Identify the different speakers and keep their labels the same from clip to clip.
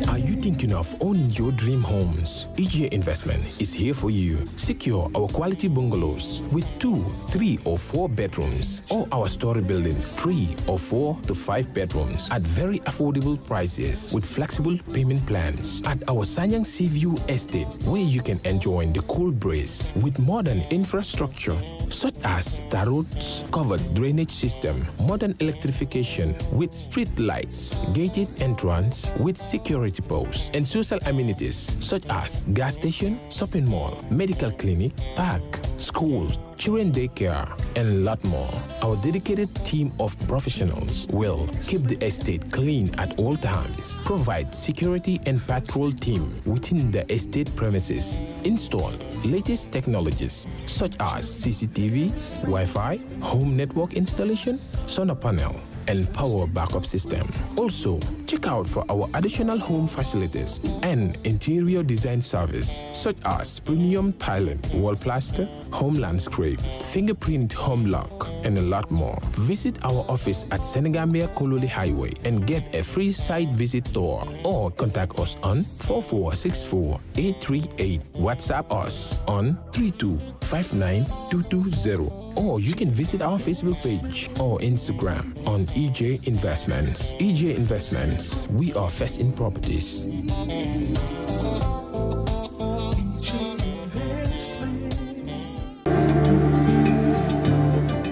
Speaker 1: Are you thinking of owning your dream homes? EJ Investment is here for you. Secure our quality bungalows with 2, 3 or 4 bedrooms, or our story buildings 3 or 4 to 5 bedrooms at very affordable prices with flexible payment plans at our Sanyang Seaview Estate, where you can enjoy the cool breeze with modern infrastructure such as tar roads, covered drainage system, modern electrification with street lights, gated entrance with security posts, and social amenities such as gas station, shopping mall, medical clinic, park, schools, children daycare, and a lot more. Our dedicated team of professionals will keep the estate clean at all times, provide security and patrol team within the estate premises, install latest technologies such as CCTV, Wi-Fi, home network installation, solar panel, and power backup system. Also, check out for our additional home facilities and interior design service such as premium tiling, wall plaster, home landscape, fingerprint home lock, and a lot more. Visit our office at Senegambia Kololi Highway and get a free site visit tour, or contact us on 4464-838. WhatsApp us on 3259220. Or you can visit our Facebook page or Instagram on EJ Investments. EJ Investments, we are first in properties.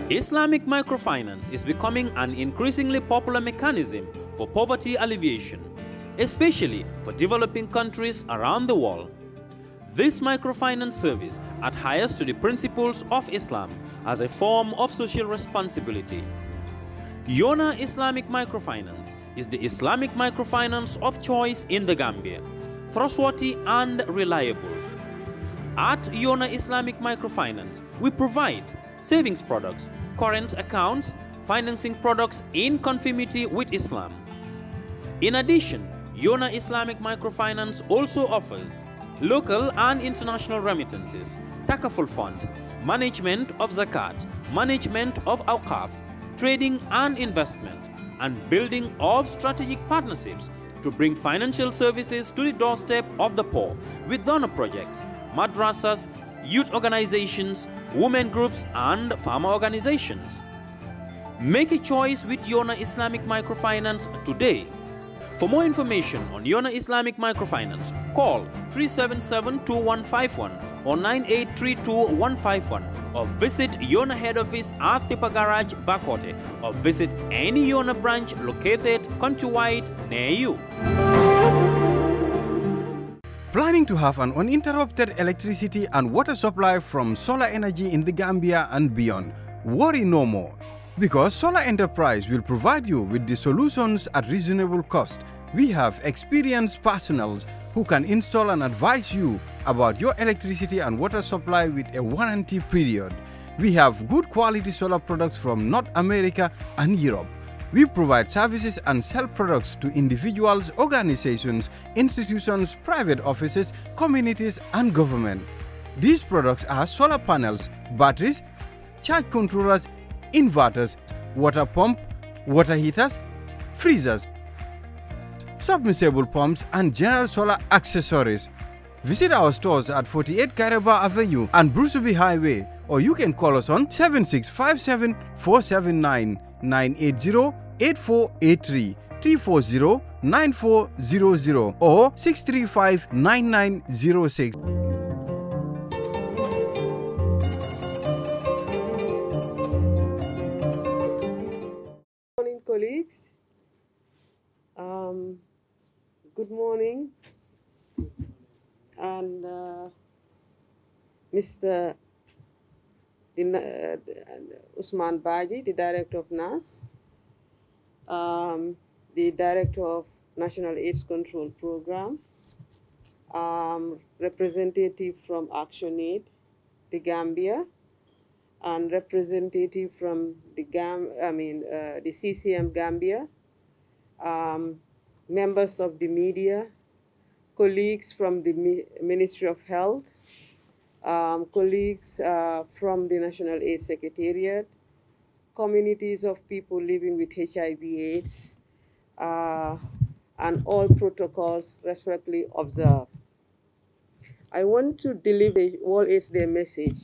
Speaker 2: Islamic microfinance is becoming an increasingly popular mechanism for poverty alleviation, especially for developing countries around the world. This microfinance service adheres to the principles of Islam as a form of social responsibility. Yona Islamic Microfinance is the Islamic microfinance of choice in the Gambia, trustworthy and reliable. At Yona Islamic Microfinance, we provide savings products, current accounts, financing products in conformity with Islam. In addition, Yona Islamic Microfinance also offers local and international remittances, takaful fund, management of zakat, management of awqaf, trading and investment, and building of strategic partnerships to bring financial services to the doorstep of the poor with donor projects, madrasas, youth organizations, women groups, and farmer organizations. Make a choice with Yona Islamic Microfinance today. For more information on Yona Islamic Microfinance, call 377-2151 or 9832-151, or visit Yona head office at Tipa Garage, Bakote, or visit any Yona branch located countrywide near you.
Speaker 3: Planning to have an uninterrupted electricity and water supply from solar energy in the Gambia and beyond? Worry no more, because Solar Enterprise will provide you with the solutions at reasonable cost. We have experienced personnel who can install and advise you about your electricity and water supply with a warranty period. We have good quality solar products from North America and Europe. We provide services and sell products to individuals, organizations, institutions, private offices, communities, and government. These products are solar panels, batteries, charge controllers, inverters, water pump, water heaters, freezers, submersible pumps, and general solar accessories. Visit our stores at 48 Karaba Avenue and Brusubi Highway, or you can call us on 7657 479 980 8483 340 9400 or 635 9906.
Speaker 4: Morning, colleagues. Good morning, and Mr. Usman Baji, the Director of NAS, the Director of National AIDS Control Program, representative from ActionAid, the Gambia, and representative from the the CCM Gambia, members of the media, colleagues from the Ministry of Health, colleagues from the National AIDS Secretariat, communities of people living with HIV/AIDS, and all protocols respectfully observed. I want to deliver the World AIDS Day message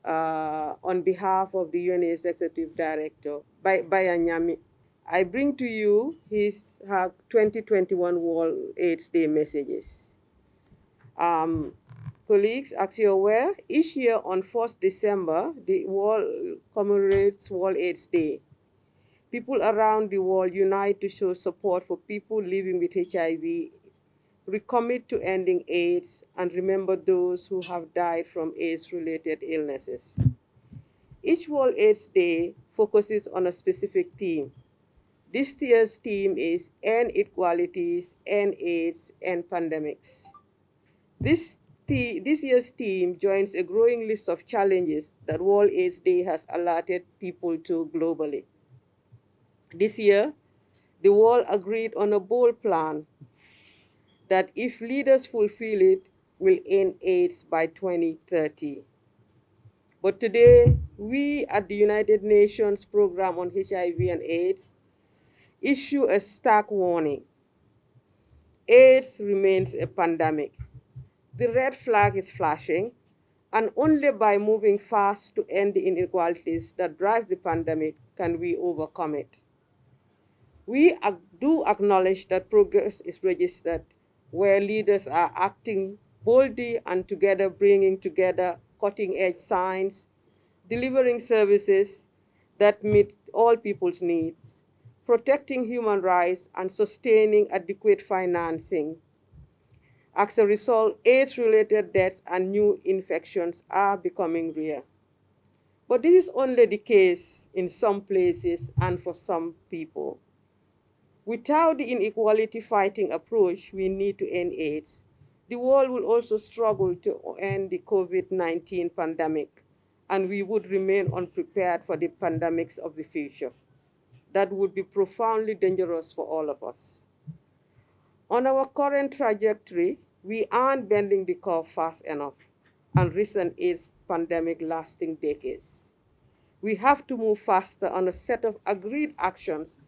Speaker 4: on behalf of the UNA Executive Director, Bayanyami. I bring to you her 2021 World AIDS Day messages. Colleagues, as you're aware, each year on 1st December, the world commemorates World AIDS Day. People around the world unite to show support for people living with HIV, recommit to ending AIDS, and remember those who have died from AIDS-related illnesses. Each World AIDS Day focuses on a specific theme. This year's theme is End Inequalities, End AIDS, End Pandemics. This year's theme joins a growing list of challenges that World AIDS Day has alerted people to globally. This year, the world agreed on a bold plan that, if leaders fulfill it, will end AIDS by 2030. But today, we at the United Nations Program on HIV and AIDS issue a stark warning. AIDS remains a pandemic. The red flag is flashing, and only by moving fast to end the inequalities that drive the pandemic can we overcome it. We do acknowledge that progress is registered where leaders are acting boldly and together, bringing together cutting-edge science, delivering services that meet all people's needs, protecting human rights, and sustaining adequate financing. As a result, AIDS-related deaths and new infections are becoming rare. But this is only the case in some places and for some people. Without the inequality fighting approach we need to end AIDS, the world will also struggle to end the COVID-19 pandemic, and we would remain unprepared for the pandemics of the future. That would be profoundly dangerous for all of us. On our current trajectory, we aren't bending the curve fast enough and risk an AIDS pandemic lasting decades. We have to move faster on a set of agreed actions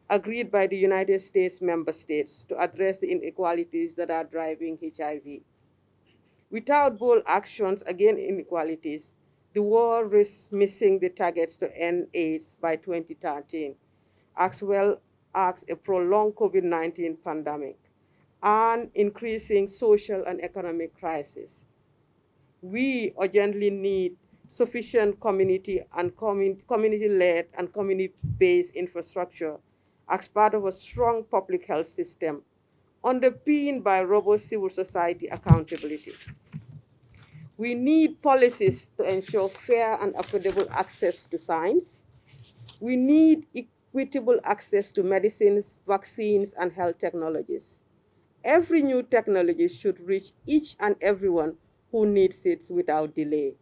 Speaker 4: agreed by the United States member states to address the inequalities that are driving HIV. Without bold actions against inequalities, the world risks missing the targets to end AIDS by 2013, as well as a prolonged COVID-19 pandemic and increasing social and economic crisis. We urgently need sufficient community and community-led and community-based infrastructure as part of a strong public health system, underpinned by robust civil society accountability. We need policies to ensure fair and affordable access to science. We need equitable access to medicines, vaccines, and health technologies. Every new technology should reach each and everyone who needs it without delay.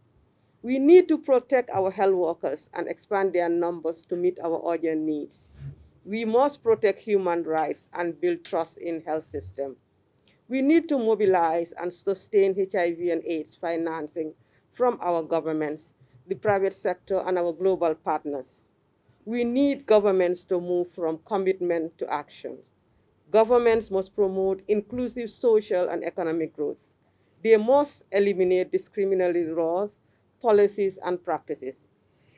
Speaker 4: We need to protect our health workers and expand their numbers to meet our urgent needs. We must protect human rights and build trust in health system. We need to mobilize and sustain HIV and AIDS financing from our governments, the private sector, and our global partners. We need governments to move from commitment to action. Governments must promote inclusive social and economic growth. They must eliminate discriminatory laws, policies, and practices.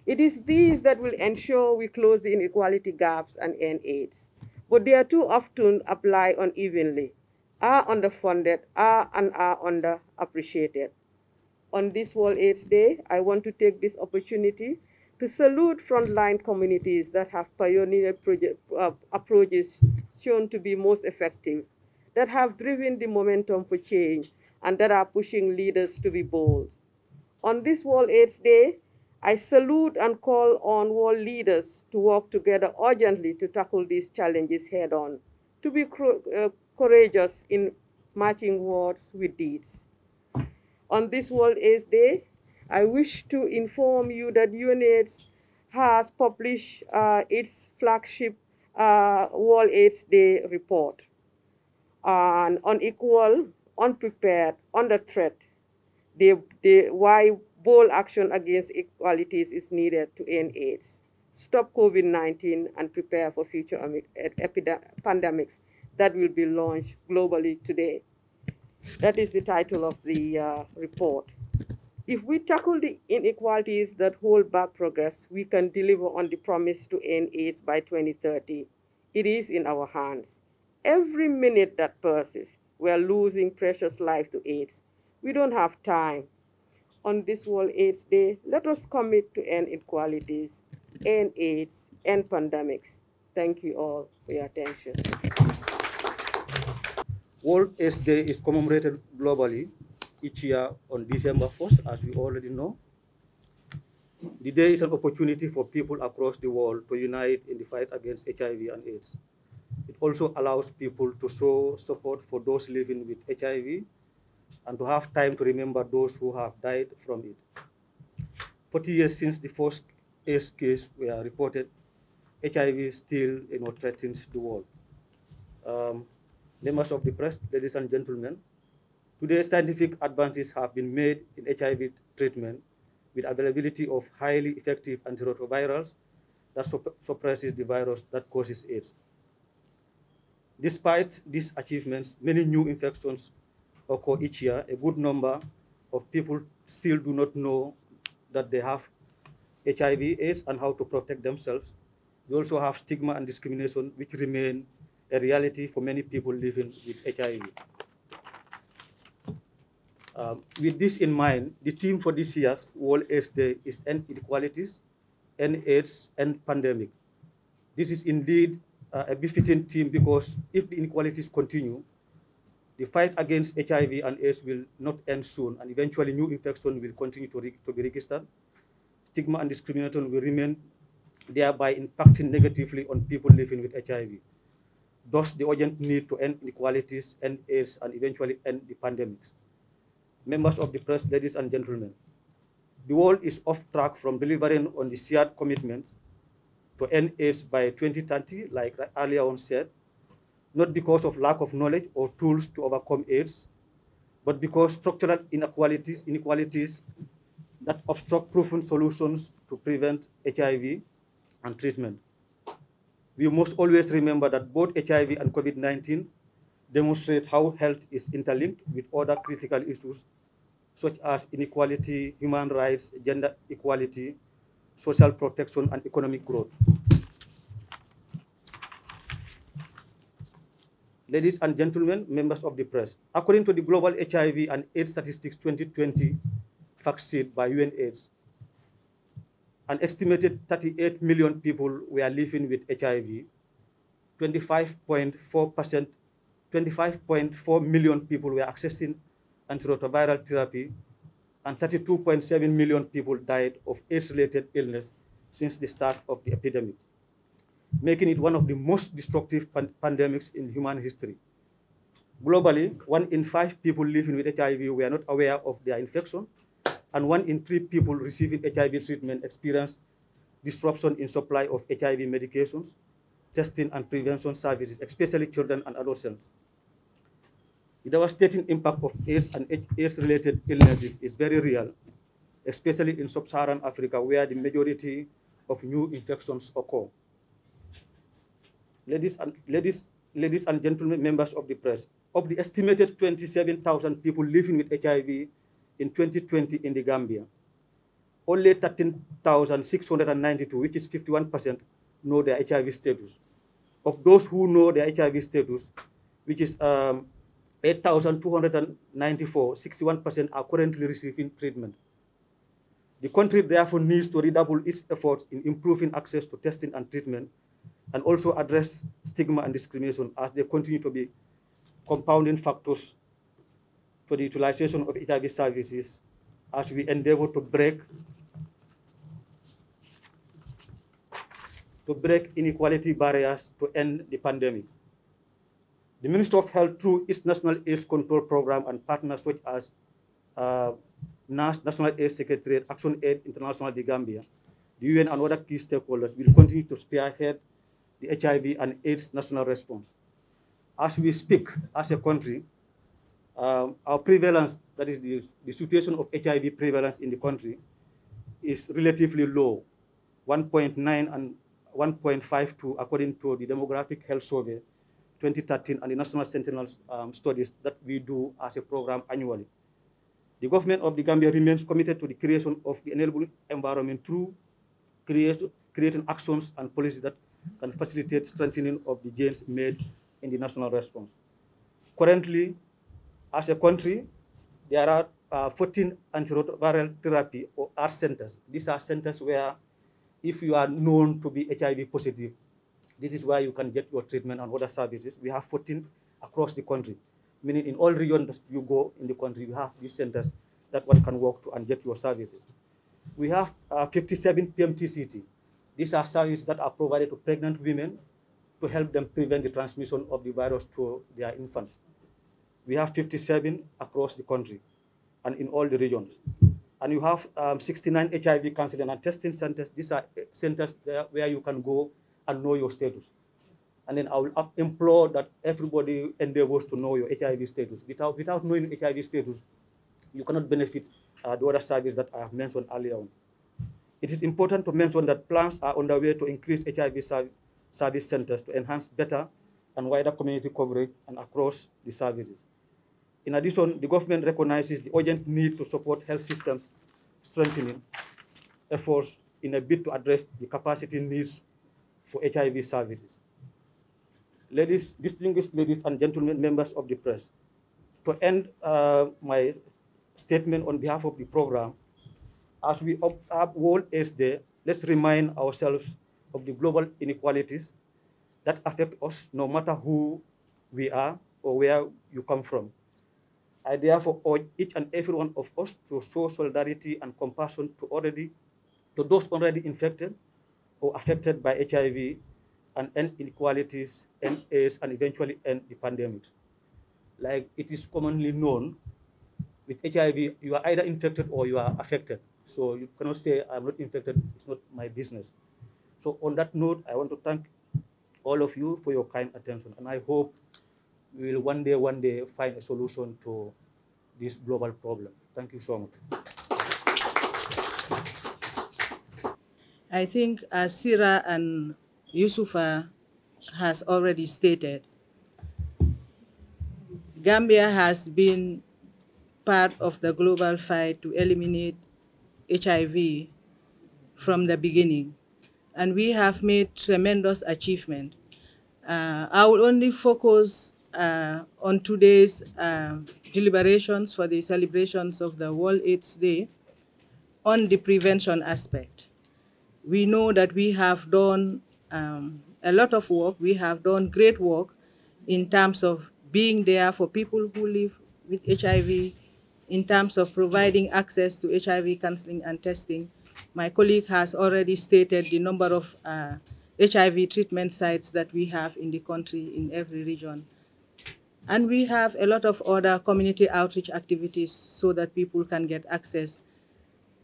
Speaker 4: It is these that will ensure we close the inequality gaps and end AIDS. But they are too often applied unevenly, are underfunded, are underappreciated. On this World AIDS Day, I want to take this opportunity to salute frontline communities that have pioneered approaches shown to be most effective, that have driven the momentum for change, and that are pushing leaders to be bold. On this World AIDS Day, I salute and call on world leaders to work together urgently to tackle these challenges head-on, to be courageous in matching words with deeds. On this World AIDS Day, I wish to inform you that UNAIDS has published its flagship World AIDS Day report on unequal, unprepared, under threat, why bold action against inequalities is needed to end AIDS, stop COVID-19, and prepare for future pandemics that will be launched globally today. That is the title of the report. If we tackle the inequalities that hold back progress, we can deliver on the promise to end AIDS by 2030. It is in our hands. Every minute that passes, we are losing precious life to AIDS. We don't have time. On this World AIDS Day, let us commit to end inequalities, end AIDS, end pandemics. Thank you all for your attention.
Speaker 5: World AIDS Day is commemorated globally each year on December 1st, as we already know. The day is an opportunity for people across the world to unite in the fight against HIV and AIDS. It also allows people to show support for those living with HIV and to have time to remember those who have died from it. 40 years since the first AIDS case were reported, HIV still threatens the world. Members of the press, ladies and gentlemen, today scientific advances have been made in HIV treatment with availability of highly effective antiretrovirals that suppresses the virus that causes AIDS. Despite these achievements, many new infections occur each year. A good number of people still do not know that they have HIV, AIDS, and how to protect themselves. We also have stigma and discrimination, which remain a reality for many people living with HIV. With this in mind, the theme for this year's World AIDS Day is End Inequalities, End AIDS, End Pandemic. This is indeed a befitting theme because if the inequalities continue, the fight against HIV and AIDS will not end soon, and eventually new infections will continue to be registered. Stigma and discrimination will remain, thereby impacting negatively on people living with HIV. Thus, the urgent need to end inequalities, end AIDS, and eventually end the pandemics. Members of the press, ladies and gentlemen, the world is off track from delivering on the shared commitment to end AIDS by 2030, like earlier on said, not because of lack of knowledge or tools to overcome AIDS, but because structural inequalities that obstruct proven solutions to prevent HIV and treatment. We must always remember that both HIV and COVID-19 demonstrate how health is interlinked with other critical issues such as inequality, human rights, gender equality, social protection, and economic growth. Ladies and gentlemen, members of the press, according to the Global HIV and AIDS Statistics 2020 fact sheet by UNAIDS, an estimated 38 million people were living with HIV, 25.4 million people were accessing antiretroviral therapy, and 32.7 million people died of AIDS-related illness since the start of the epidemic, making it one of the most destructive pandemics in human history. Globally, 1 in 5 people living with HIV were not aware of their infection, and 1 in 3 people receiving HIV treatment experienced disruption in supply of HIV medications, testing and prevention services, especially children and adolescents. The devastating impact of AIDS and AIDS-related illnesses is very real, especially in sub-Saharan Africa, where the majority of new infections occur. Ladies and gentlemen, members of the press, of the estimated 27,000 people living with HIV in 2020 in the Gambia, only 13,692, which is 51%, know their HIV status. Of those who know their HIV status, which is 8,294, 61% are currently receiving treatment. The country therefore needs to redouble its efforts in improving access to testing and treatment, and also address stigma and discrimination as they continue to be compounding factors for the utilization of HIV services as we endeavor to break inequality barriers to end the pandemic. The Ministry of Health, through its National AIDS Control Program and partners such as NAS, National AIDS Secretariat, Action Aid International, the Gambia, the UN, and other key stakeholders will continue to spearhead the HIV and AIDS national response. As we speak, as a country, our prevalence, that is the situation of HIV prevalence in the country, is relatively low, 1.9 and 1.52 according to the Demographic Health Survey 2013 and the National Sentinel studies that we do as a program annually. The government of the Gambia remains committed to the creation of the enabling environment through creating actions and policies that can facilitate strengthening of the gains made in the national response. Currently, as a country, there are 14 antiretroviral therapy or ART centers. These are centers where if you are known to be HIV positive, this is where you can get your treatment and other services. We have 14 across the country, meaning in all regions that you go in the country, you have these centers that one can walk to and get your services. We have 57 PMTCT. These are services that are provided to pregnant women to help them prevent the transmission of the virus to their infants. We have 57 across the country and in all the regions. And you have 69 HIV counseling and testing centers. These are centers where you can go and know your status. And then I will implore that everybody endeavors to know your HIV status. Without knowing HIV status, you cannot benefit the other services that I have mentioned earlier on. It is important to mention that plans are underway to increase HIV service centers to enhance better and wider community coverage and across the services. In addition, the government recognizes the urgent need to support health systems strengthening efforts in a bid to address the capacity needs for HIV services. Distinguished ladies and gentlemen, members of the press, to end my statement on behalf of the program, as we observe World AIDS Day, let's remind ourselves of the global inequalities that affect us no matter who we are or where you come from. I therefore urge each and every one of us to show solidarity and compassion to those already infected or affected by HIV and end inequalities, end AIDS, and eventually end the pandemic. Like it is commonly known, with HIV, you are either infected or you are affected. So you cannot say, I'm not infected, it's not my business. So on that note, I want to thank all of you for your kind attention. And I hope we will one day find a solution to this global problem. Thank you so much.
Speaker 6: I think as Sira and Yusufa has already stated, Gambia has been part of the global fight to eliminate HIV from the beginning, and we have made tremendous achievement. I will only focus on today's deliberations for the celebrations of the World AIDS Day on the prevention aspect. We know that we have done a lot of work. We have done great work in terms of being there for people who live with HIV, in terms of providing access to HIV counseling and testing. My colleague has already stated the number of HIV treatment sites that we have in the country in every region. And we have a lot of other community outreach activities so that people can get access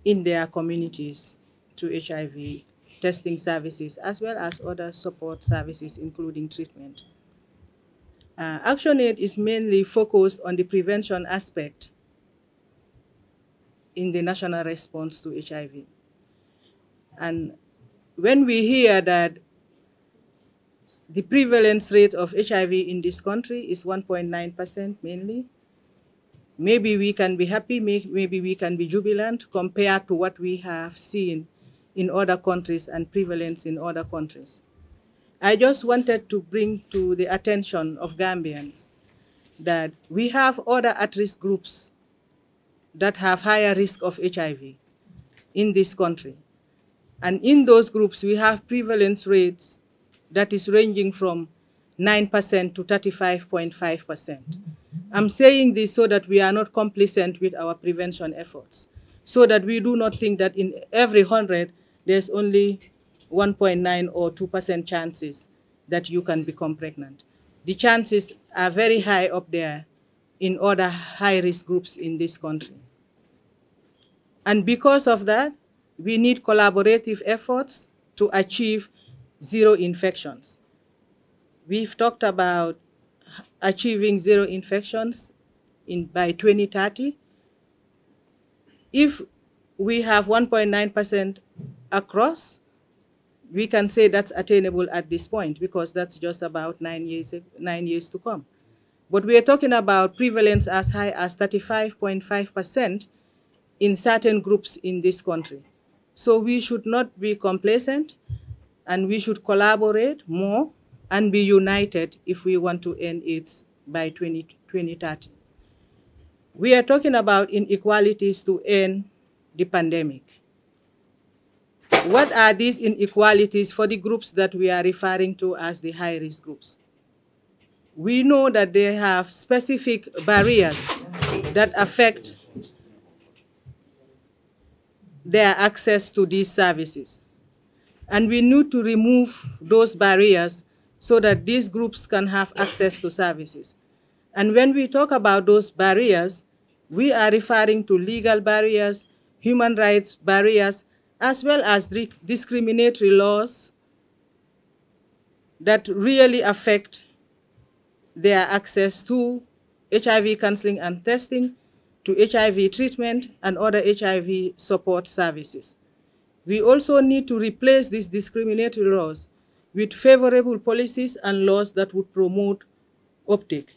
Speaker 6: in their communities to HIV testing services, as well as other support services, including treatment. ActionAid is mainly focused on the prevention aspect in the national response to HIV. And when we hear that the prevalence rate of HIV in this country is 1.9% mainly, maybe we can be happy, maybe we can be jubilant compared to what we have seen in other countries and prevalence in other countries. I just wanted to bring to the attention of Gambians that we have other at-risk groups that have higher risk of HIV in this country. And in those groups, we have prevalence rates that is ranging from 9% to 35.5%. I'm saying this so that we are not complacent with our prevention efforts, so that we do not think that in every 100, there's only 1.9 or 2% chances that you can become pregnant. The chances are very high up there in other high-risk groups in this country. And because of that, we need collaborative efforts to achieve zero infections. We've talked about achieving zero infections by 2030. If we have 1.9% across, we can say that's attainable at this point because that's just about 9 years to come. But we are talking about prevalence as high as 35.5% in certain groups in this country. So we should not be complacent, and we should collaborate more and be united if we want to end AIDS by 2030. We are talking about inequalities to end the pandemic. What are these inequalities for the groups that we are referring to as the high-risk groups? We know that they have specific barriers that affect their access to these services. And we need to remove those barriers so that these groups can have access to services. And when we talk about those barriers, we are referring to legal barriers, human rights barriers, as well as discriminatory laws that really affect their access to HIV counseling and testing, to HIV treatment, and other HIV support services. We also need to replace these discriminatory laws with favorable policies and laws that would promote uptake.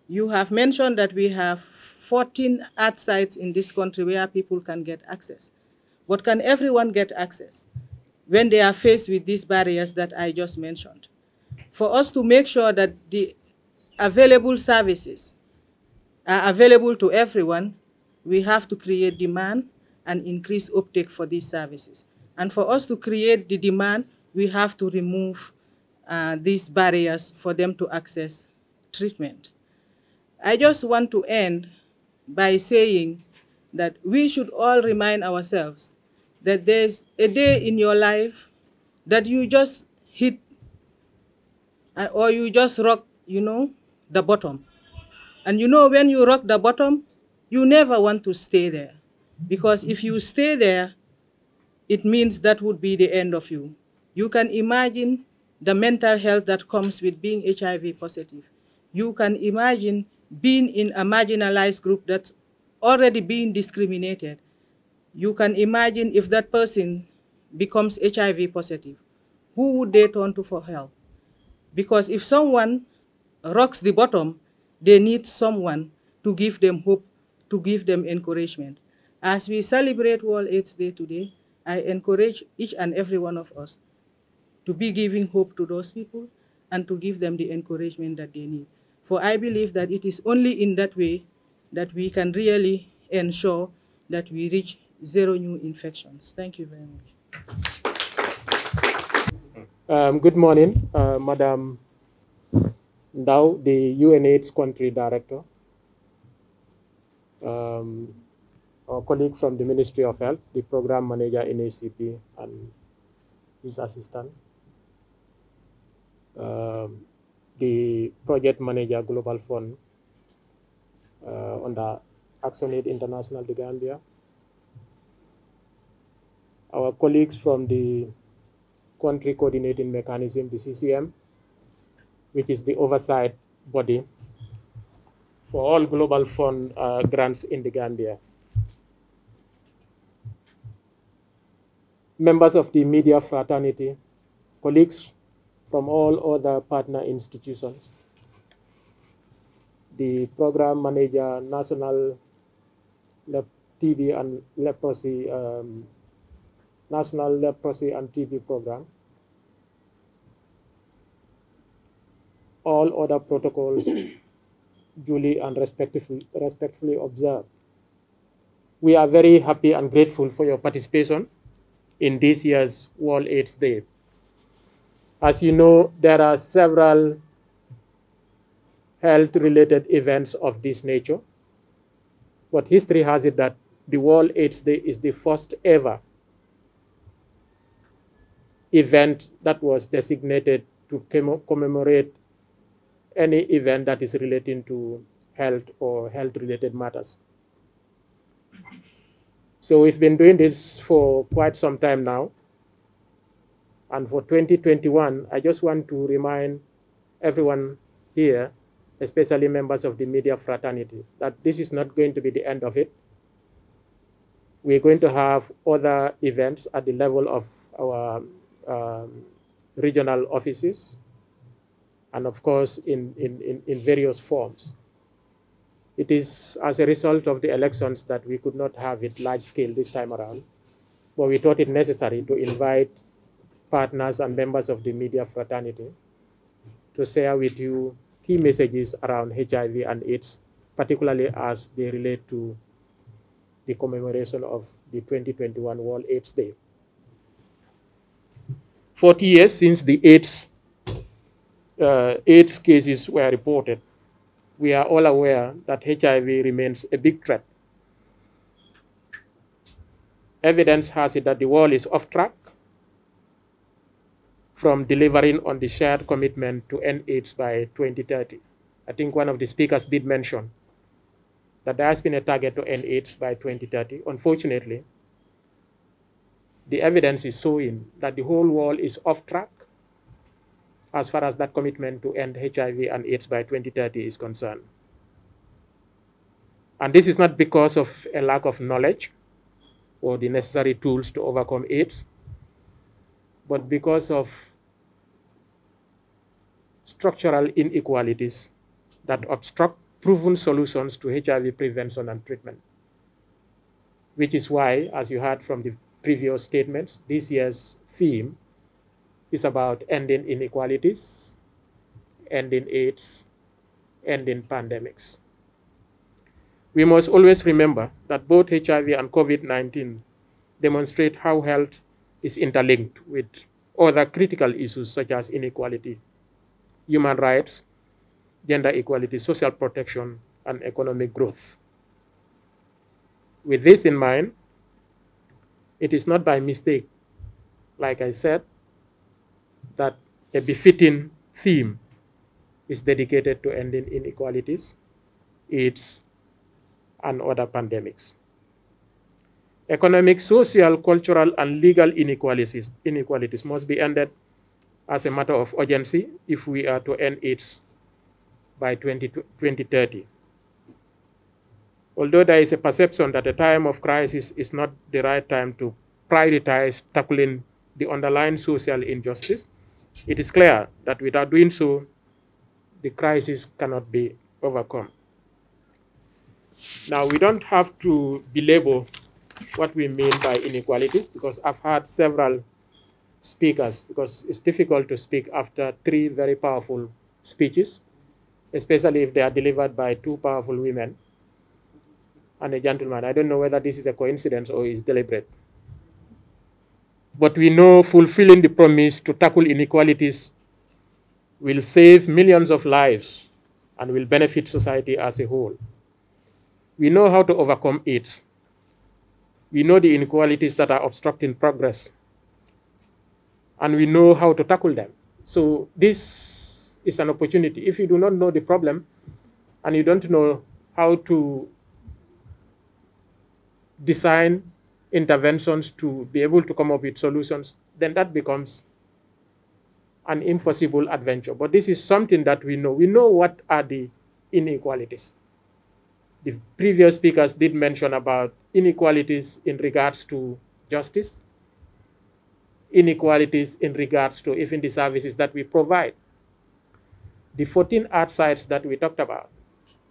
Speaker 6: You have mentioned that we have 14 ART sites in this country where people can get access. But can everyone get access when they are faced with these barriers that I just mentioned? For us to make sure that the available services are available to everyone, we have to create demand and increase uptake for these services. And for us to create the demand, we have to remove these barriers for them to access treatment. I just want to end by saying that we should all remind ourselves that there's a day in your life that you just hit or you just rock, the bottom. And when you rock the bottom, you never want to stay there. Because if you stay there, it means that would be the end of you. You can imagine the mental health that comes with being HIV positive. You can imagine being in a marginalized group that's already being discriminated. You can imagine if that person becomes HIV positive, who would they turn to for help? Because if someone rocks the bottom, they need someone to give them hope, to give them encouragement. As we celebrate World AIDS Day today, I encourage each and every one of us to be giving hope to those people and to give them the encouragement that they need. For I believe that it is only in that way that we can really ensure that we reach zero new infections. Thank you very much.
Speaker 7: Good morning, Madam Ndao, the UNAIDS Country Director, our colleague from the Ministry of Health, the Program Manager in ACP and his assistant, the Project Manager Global Fund under ActionAid International, the Gambia, our colleagues from the Country Coordinating Mechanism, the CCM, which is the oversight body for all Global Fund grants in the Gambia. Members of the media fraternity, colleagues from all other partner institutions, the program manager, National TB and Leprosy, National Leprosy and TB Program, all other protocols duly and respectfully observed. We are very happy and grateful for your participation in this year's World AIDS Day. As you know, there are several health-related events of this nature, but history has it that the World AIDS Day is the first ever event that was designated to commemorate any event that is relating to health or health-related matters. So we've been doing this for quite some time now. And for 2021, I just want to remind everyone here, especially members of the media fraternity, that this is not going to be the end of it. We're going to have other events at the level of our regional offices, and of course in various forms. It is as a result of the elections that we could not have it large scale this time around, but we thought it necessary to invite partners and members of the media fraternity to share with you key messages around HIV and AIDS, particularly as they relate to the commemoration of the 2021 World AIDS Day. 40 years since the AIDS cases were reported, we are all aware that HIV remains a big threat. Evidence has it that the world is off track from delivering on the shared commitment to end AIDS by 2030. I think one of the speakers did mention that there has been a target to end AIDS by 2030. Unfortunately, the evidence is showing that the whole world is off track as far as that commitment to end HIV and AIDS by 2030 is concerned. And this is not because of a lack of knowledge or the necessary tools to overcome AIDS, but because of structural inequalities that obstruct proven solutions to HIV prevention and treatment. Which is why, as you heard from the previous statements, this year's theme is about ending inequalities, ending AIDS, ending pandemics. We must always remember that both HIV and COVID-19 demonstrate how health is interlinked with other critical issues such as inequality, human rights, gender equality, social protection, and economic growth. With this in mind, it is not by mistake, like I said, that a befitting theme is dedicated to ending inequalities, AIDS, and other pandemics. Economic, social, cultural, and legal inequalities must be ended as a matter of urgency if we are to end AIDS by 2030. Although there is a perception that a time of crisis is not the right time to prioritize tackling the underlying social injustice, it is clear that without doing so, the crisis cannot be overcome. Now, we don't have to belabor what we mean by inequalities, because I've heard several speakers, because it's difficult to speak after 3 very powerful speeches, especially if they are delivered by 2 powerful women and a gentleman. I don't know whether this is a coincidence or is deliberate. But we know fulfilling the promise to tackle inequalities will save millions of lives and will benefit society as a whole. We know how to overcome AIDS. We know the inequalities that are obstructing progress, and we know how to tackle them. So this is an opportunity. If you do not know the problem and you don't know how to design interventions to be able to come up with solutions, then that becomes an impossible adventure. But this is something that we know. We know what are the inequalities. The previous speakers did mention about inequalities in regards to justice, inequalities in regards to even the services that we provide. The 14 art sites that we talked about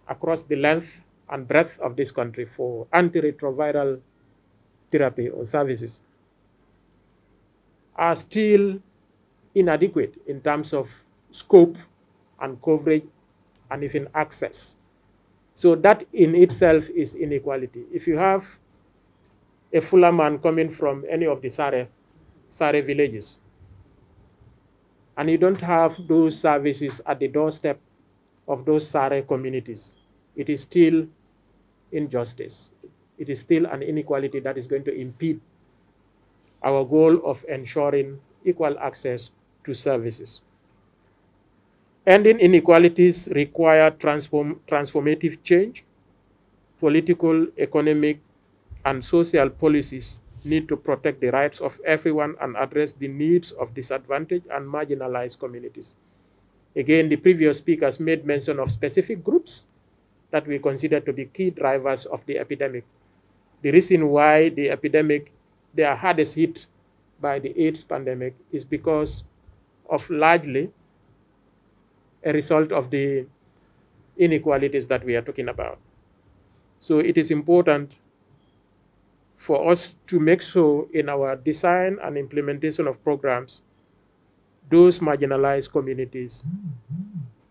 Speaker 7: across the length and breadth of this country for antiretroviral therapy or services are still inadequate in terms of scope and coverage and even access. So that in itself is inequality. If you have a Fuller man coming from any of the Sare villages, and you don't have those services at the doorstep of those Sare communities, it is still injustice. It is still an inequality that is going to impede our goal of ensuring equal access to services. Ending inequalities require transformative change. Political, economic, and social policies need to protect the rights of everyone and address the needs of disadvantaged and marginalized communities. Again, the previous speakers made mention of specific groups that we consider to be key drivers of the epidemic. The reason why the epidemic, they are hardest hit by the AIDS pandemic is because of largely a result of the inequalities that we are talking about. So it is important for us to make sure in our design and implementation of programs, those marginalized communities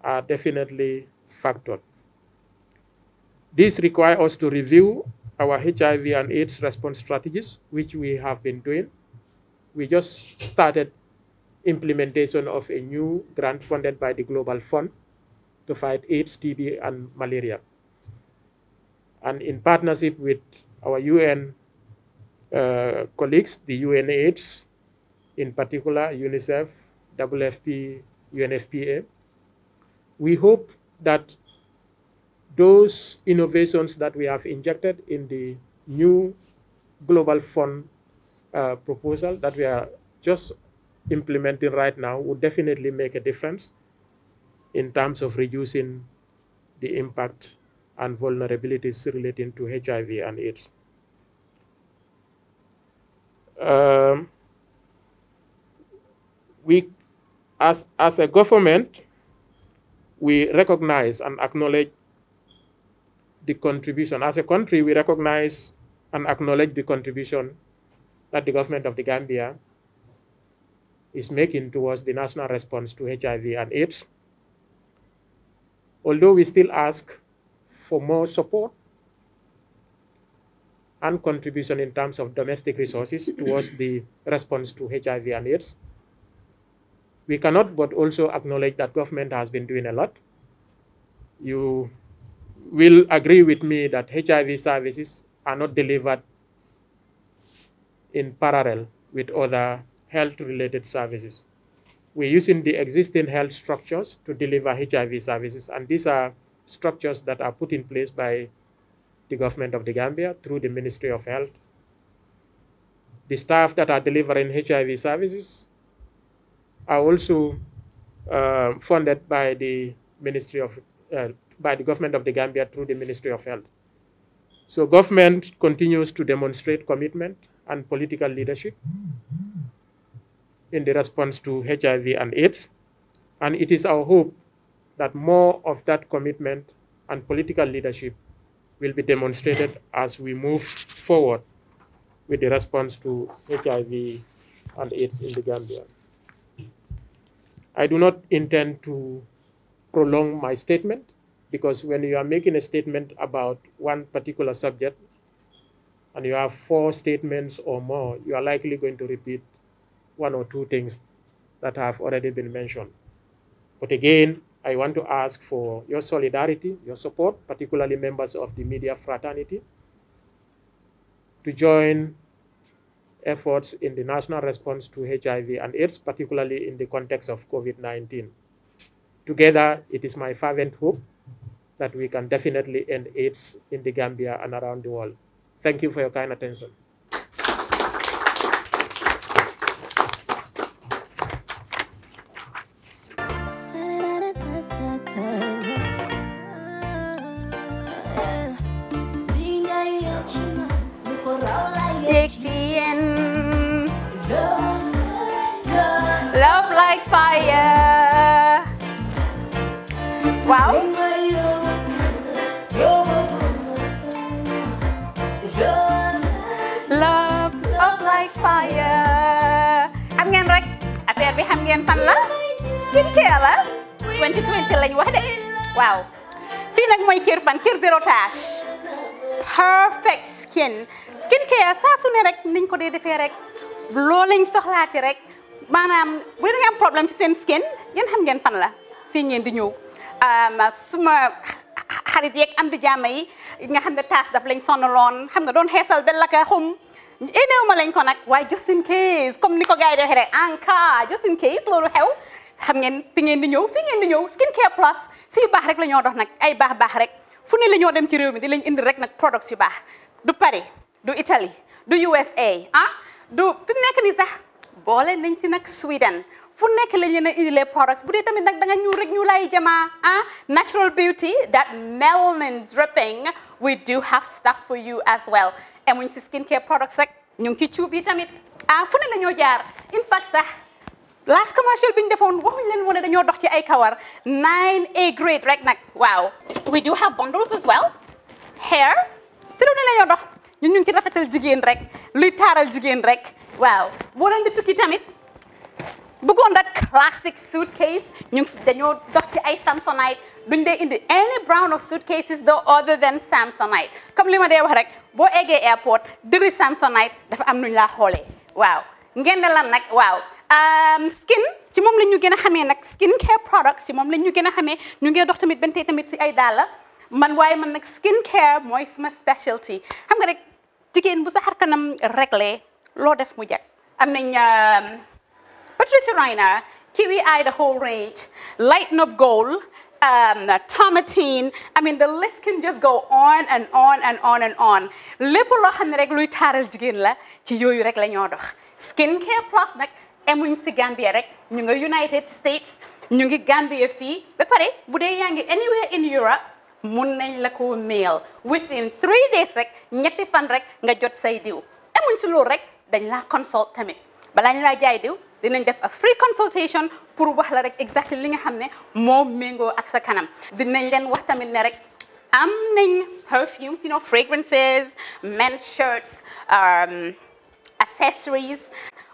Speaker 7: are definitely factored. This requires us to review our HIV and AIDS response strategies, which we have been doing. We just started implementation of a new grant funded by the Global Fund to fight AIDS, TB, and malaria. And in partnership with our UN colleagues, the UNAIDS, in particular, UNICEF, WFP, UNFPA, we hope that those innovations that we have injected in the new Global Fund proposal that we are just implementing right now would definitely make a difference in terms of reducing the impact and vulnerabilities relating to HIV and AIDS. We, as a government, we recognize and acknowledge the contribution. As a country, we recognize and acknowledge the contribution that the government of the Gambia is making towards the national response to HIV and AIDS. Although we still ask for more support and contribution in terms of domestic resources towards the response to HIV and AIDS, we cannot but also acknowledge that government has been doing a lot. You will agree with me that HIV services are not delivered in parallel with other health-related services. We're using the existing health structures to deliver HIV services, and these are structures that are put in place by the government of the Gambia through the Ministry of Health. The staff that are delivering HIV services are also funded by the by the government of the Gambia through the Ministry of Health. So government continues to demonstrate commitment and political leadership in the response to HIV and AIDS. And it is our hope that more of that commitment and political leadership will be demonstrated as we move forward with the response to HIV and AIDS in the Gambia. I do not intend to prolong my statement, because when you are making a statement about one particular subject and you have 4 statements or more, you are likely going to repeat 1 or 2 things that have already been mentioned. But again, I want to ask for your solidarity, your support, particularly members of the media fraternity, to join efforts in the national response to HIV and AIDS, particularly in the context of COVID-19. Together, it is my fervent hope that we can definitely end AIDS in the Gambia and around the world. Thank you for your kind attention.
Speaker 8: Love like fire. Wow. Love like fire. Xam ngeen rek affaire bi xam ngeen fan la? Skincare la. 2020 lañ wax de. Waaw. Fii nag mooy Kerr fan, Kerr zero tache. Perfect skin. Skincare saa su ne rek niñ ko dee defee rek. Loo lañ soxlaati rek. Maanaam bu ngeen am problème ci seen skin, yéen xam ngeen fan la. Fii ngeen di ñëw. Suma xarit yeeg am di jàmm yi nga xam ne taas daf lañ sonaloon, xam nga doon xeesal ba la ka xum. Éneew ma lañ ko nag waaye just in case comme ni ko gars yi di waxee rek en cas just in case loolu xew xam ngeen fi ngeen di ñëw Skincare Plus si yu baax rek la ñoo dox nag ay baax rek fu ne la ñoo dem ci réew mi di lañ indi rek nag products yu baax du Paris du Italie du USA du fi mu nekk nii sax boole nañ ci nag Sweden fu nekk lañ leen a indilee products bu dee tamit nag da nga ñuul rek ñu lay jamaa natural beauty that melanin dripping we do have stuff for you as well. Emuñ ci skincare products rek ñu ngi ci cuub yi tamit fu ne la ñoo jaar in fact sax last commercial bi ñu defoon waxuñ leen woon ne dañoo dox ci ay kawar 9A grade rek nag waaw we do have bundles as well hair si lu ne la ñoo dox ñun ñu ngi ci rafetal jigéen rek luy taaral jigéen rek waaw boo leen di tukki tamit bëggoon rek classic suitcase ñu dañoo dox ci ay Samsonite duñ dee indi any brand of suitcases though other than Samsonite comme li ma dee wax rek boo eggee airport dëri Samsonite dafa am nuñ laa xoolee waaw ngeen ne lan nag waaw skin ci moom la ñu gën a xamee nag skin care products ci moom la ñu gën a xamee ñu ngi dox tamit bentey tamit si ay dàlla man waaye man nag skin care mooy suma specialty xam nga rek jigéen bu sa xar kanam réglé loo def mu jag am nañ Patricia Reiner Kiwi Eye the whole range Lighten Up Gold Tomatine I mean the list can just go on and on and on and on lépp loo xam ne rek luy taaral jigéen la ci yooyu rek la ñoo dox skin care plus nag emuñ si Gambia rek ñu ngi United States ñu ngi Gambia fii ba pare bu dee yaa ngi anywhere in Europe mun nañ la ko mail within 3 days rek ñetti fan rek nga jot say diw emuñ si loolu rek dañ laa consult tamit balaa ñu laa jaay diw dinañ def a free consultation pour wax la rek exactly li nga xam ne moo méngoo ak sa kanam dinañ leen wax tamit ne rek am nañ perfumes fragrances men's shirts accessories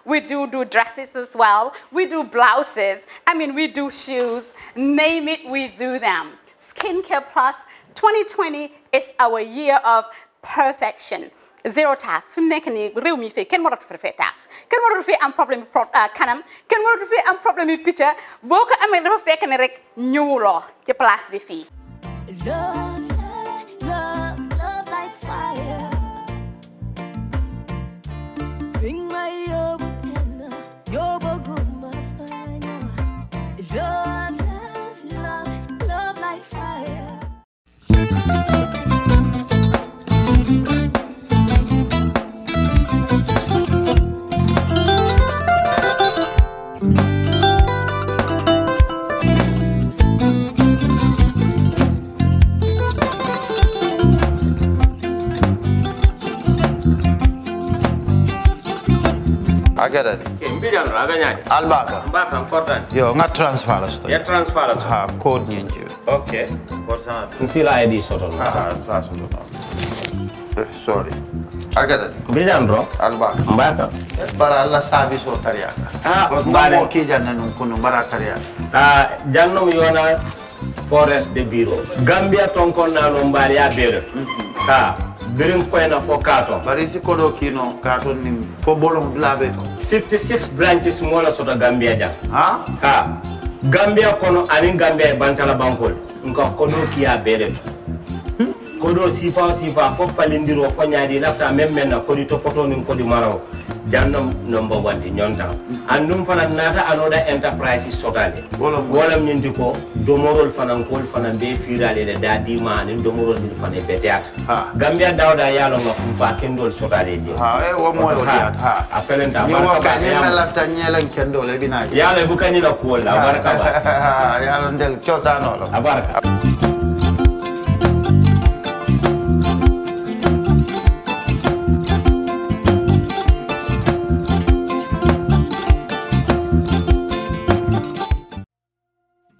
Speaker 8: we do dresses as well we do blouses I mean we do shoes name it we do them Skincare Plus 2020 is our year of perfection zero task fi mu nekk nii réew mi fii kenn waratu fi task kenn waratu fi am problème kanam kenn waratu fi am problème yi picca boo ko amee dafa fekk ne rek ñëwuloo ci place bi fii
Speaker 9: love like fire bring my yoboguma fire love like fire
Speaker 10: Agada.
Speaker 11: Mbijan aganyadi.
Speaker 10: Albaka.
Speaker 11: Mbaka important.
Speaker 10: Yo, nga transfer la sto.
Speaker 11: Ya transfer la sto.
Speaker 10: Ha, code nyingi.
Speaker 11: Okay. Korsa. Nsila ID soto.
Speaker 10: Ah, sa soto. Sorry. Agada.
Speaker 11: Mbijan bro.
Speaker 10: Albaka.
Speaker 11: Mbaka.
Speaker 10: Bara alla service o tariaka.
Speaker 11: Ah,
Speaker 10: mbare. Mo ki janna nun kunu bara tariaka.
Speaker 11: Ah, jannom yona forest de bureau. Gambia tonkon na no mbari ya bere. Ha. Birim koyna fo kato.
Speaker 10: Bari si kodo kino kato ni fo bolong blabe to.
Speaker 11: 56 branches mola soto Gambia jam.
Speaker 10: Ha?
Speaker 11: Ha. Gambia kono anin Gambia bantala bankol. Nka kodo kiya bere to. Kodo sifa fo falindiro fo nyaadi lafta memmen na kodi topoto nin kodi maraw. Jannom number 1 di nyonta. Andum fana nata anoda enterprise sotale. Wolam nyindi ko domorol fana kol fana be firale le dadi ma nin domorol din fana beteat. Gambia dawda yalo nga kumfa kendol sotale je.
Speaker 10: Ha wo moyo diat ha.
Speaker 11: Apelenta
Speaker 10: baraka ba. Ni ma lafta nyelen kendol e bina.
Speaker 11: Yalo bukani la ko la baraka ba.
Speaker 10: Yalo ndel chosano lo.
Speaker 11: Abaraka.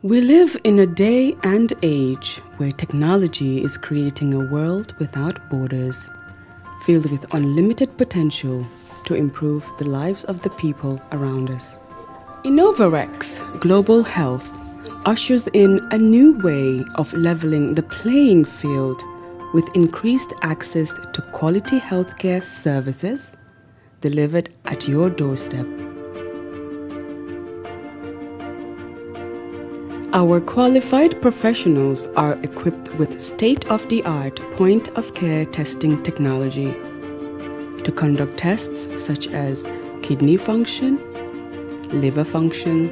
Speaker 12: We live in a day and age where technology is creating a world without borders, filled with unlimited potential to improve the lives of the people around us. Innovarex Global Health ushers in a new way of leveling the playing field with increased access to quality healthcare services delivered at your doorstep. Our qualified professionals are equipped with state-of-the-art point-of-care testing technology to conduct tests such as kidney function, liver function,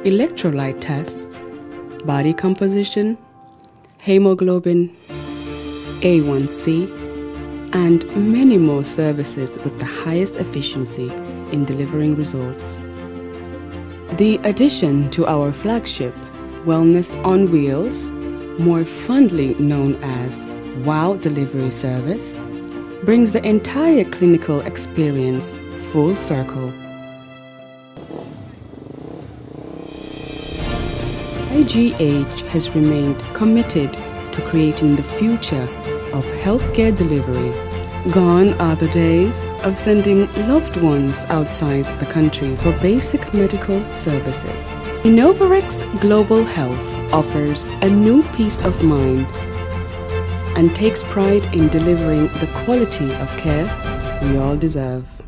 Speaker 12: electrolyte tests, body composition, hemoglobin, A1C, and many more services with the highest efficiency in delivering results. The addition to our flagship Wellness on Wheels, more fondly known as WOW Delivery Service, brings the entire clinical experience full circle. IGH has remained committed to creating the future of healthcare delivery. Gone are the days of sending loved ones outside the country for basic medical services. Innovarex Global Health offers a new peace of mind and takes pride in delivering the quality of care we all deserve.